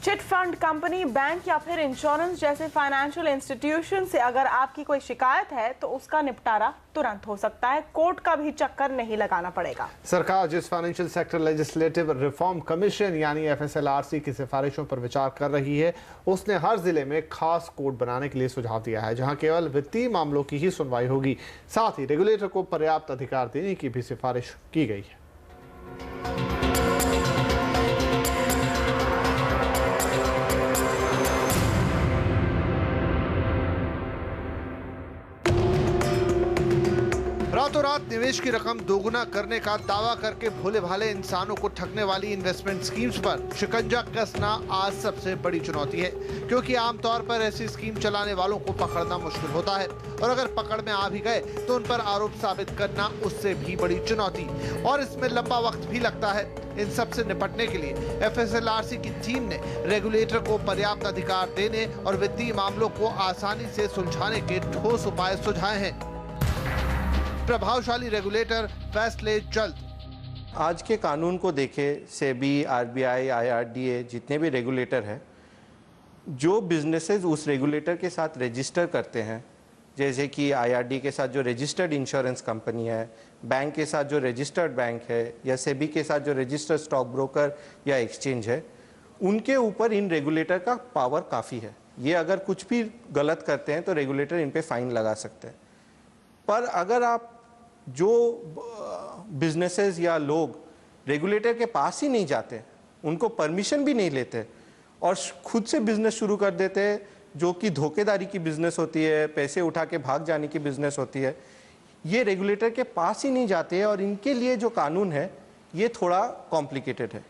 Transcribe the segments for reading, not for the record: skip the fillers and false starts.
Chit fund company, bank या फिर insurance जैसे फाइनेंशियल इंस्टीट्यूशन से अगर आपकी कोई शिकायत है तो उसका निपटारा तुरंत हो सकता है, कोर्ट का भी चक्कर नहीं लगाना पड़ेगा। सरकार जिस financial sector legislative reform commission यानी FSLRC की सिफारिशों पर विचार कर रही है, उसने हर जिले में खास कोर्ट बनाने के लिए सुझाव दिया है, जहां केवल वित्तीय मामलों की ही सुनवाई होगी। साथ ही रेगुलेटर को पर्याप्त अधिकार देने की भी सिफारिश की गई है। रातों रात निवेश की रकम दोगुना करने का दावा करके भोले भाले इंसानों को ठगने वाली इन्वेस्टमेंट स्कीम्स पर शिकंजा कसना आज सबसे बड़ी चुनौती है, क्योंकि आमतौर पर ऐसी स्कीम चलाने वालों को पकड़ना मुश्किल होता है और अगर पकड़ में आ भी गए तो उन पर आरोप साबित करना उससे भी बड़ी चुनौती, और इसमें लंबा वक्त भी लगता है। इन सब से निपटने के लिए FSLRC की टीम ने रेगुलेटर को पर्याप्त अधिकार देने और वित्तीय मामलों को आसानी से सुलझाने के ठोस उपाय सुझाए हैं। प्रभावशाली रेगुलेटर, फैसले जल्द। आज के कानून को देखें, सेबी, RBI, IRDA जितने भी रेगुलेटर हैं, जो बिजनेसेस उस रेगुलेटर के साथ रजिस्टर करते हैं, जैसे कि IRDA के साथ जो रजिस्टर्ड इंश्योरेंस कंपनी है, बैंक के साथ जो रजिस्टर्ड बैंक है, या सेबी के साथ जो रजिस्टर्ड स्टॉक ब्रोकर या एक्सचेंज है, उनके ऊपर इन रेगुलेटर का पावर काफ़ी है। ये अगर कुछ भी गलत करते हैं तो रेगुलेटर इन पे फाइन लगा सकते हैं। पर अगर आप जो बिजनेसेस या लोग रेगुलेटर के पास ही नहीं जाते, उनको परमिशन भी नहीं लेते और खुद से बिजनेस शुरू कर देते हैं, जो कि धोखेदारी की बिजनेस होती है, पैसे उठा के भाग जाने की बिजनेस होती है, ये रेगुलेटर के पास ही नहीं जाते और इनके लिए जो कानून है ये थोड़ा कॉम्प्लिकेटेड है।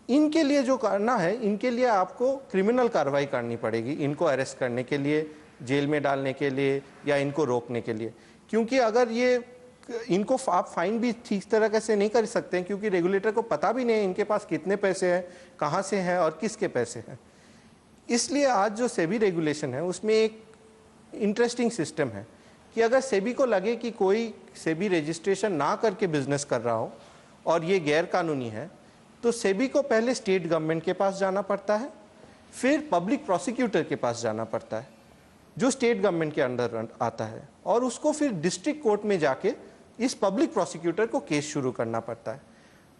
इनके लिए जो करना है, इनके लिए आपको क्रिमिनल कार्रवाई करनी पड़ेगी, इनको अरेस्ट करने के लिए, जेल में डालने के लिए या इनको रोकने के लिए, क्योंकि अगर ये इनको आप फाइन भी ठीक तरह से नहीं कर सकते हैं, क्योंकि रेगुलेटर को पता भी नहीं है इनके पास कितने पैसे हैं, कहाँ से हैं और किसके पैसे हैं। इसलिए आज जो सेबी रेगुलेशन है उसमें एक इंटरेस्टिंग सिस्टम है कि अगर सेबी को लगे कि कोई सेबी रजिस्ट्रेशन ना करके बिजनेस कर रहा हो और ये गैर कानूनी है, तो सेबी को पहले स्टेट गवर्नमेंट के पास जाना पड़ता है, फिर पब्लिक प्रोसिक्यूटर के पास जाना पड़ता है जो स्टेट गवर्नमेंट के अंडर आता है, और उसको फिर डिस्ट्रिक्ट कोर्ट में जाके इस पब्लिक प्रोसिक्यूटर को केस शुरू करना पड़ता है।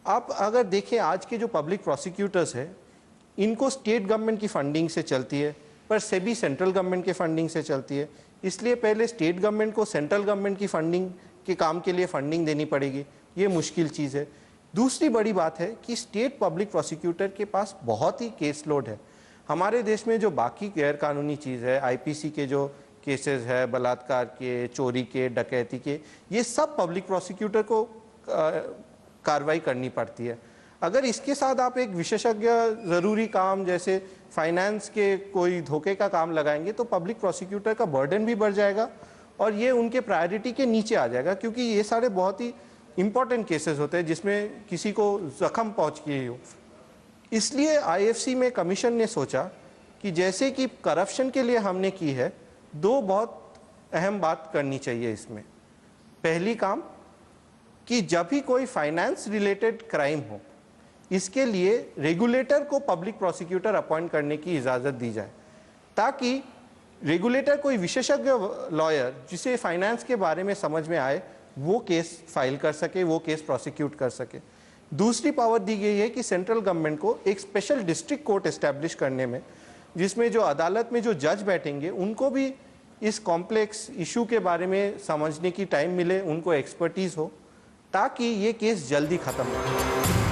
आप अगर देखें, आज के जो पब्लिक प्रोसिक्यूटर्स हैं, इनको स्टेट गवर्नमेंट की फंडिंग से चलती है, पर सेबी सेंट्रल गवर्नमेंट के फंडिंग से चलती है। इसलिए पहले स्टेट गवर्नमेंट को सेंट्रल गवर्नमेंट की फंडिंग के काम के लिए फंडिंग देनी पड़ेगी, ये मुश्किल चीज़ है। दूसरी बड़ी बात है कि स्टेट पब्लिक प्रोसिक्यूटर के पास बहुत ही केस लोड है। हमारे देश में जो बाकी गैर कानूनी चीज़ है, IPC के जो केसेस है, बलात्कार के, चोरी के, डकैती के, ये सब पब्लिक प्रोसिक्यूटर को कार्रवाई करनी पड़ती है। अगर इसके साथ आप एक विशेषज्ञ ज़रूरी काम जैसे फाइनेंस के कोई धोखे का काम लगाएंगे तो पब्लिक प्रोसिक्यूटर का बर्डन भी बढ़ जाएगा और ये उनके प्रायोरिटी के नीचे आ जाएगा, क्योंकि ये सारे बहुत ही इंपॉर्टेंट केसेस होते हैं जिसमें किसी को जख्म पहुँच गई हो। इसलिए IFC में कमीशन ने सोचा कि जैसे कि करप्शन के लिए हमने की है, दो बहुत अहम बात करनी चाहिए इसमें। पहली काम कि जब भी कोई फाइनेंस रिलेटेड क्राइम हो, इसके लिए रेगुलेटर को पब्लिक प्रोसिक्यूटर अपॉइंट करने की इजाज़त दी जाए, ताकि रेगुलेटर कोई विशेषज्ञ लॉयर जिसे फाइनेंस के बारे में समझ में आए वो केस फाइल कर सके, वो केस प्रोसिक्यूट कर सके। दूसरी पावर दी गई है कि सेंट्रल गवर्नमेंट को एक स्पेशल डिस्ट्रिक्ट कोर्ट एस्टैब्लिश करने में, जिसमें जो अदालत में जो जज बैठेंगे उनको भी इस कॉम्प्लेक्स इशू के बारे में समझने की टाइम मिले, उनको एक्सपर्टीज़ हो, ताकि ये केस जल्दी ख़त्म हो।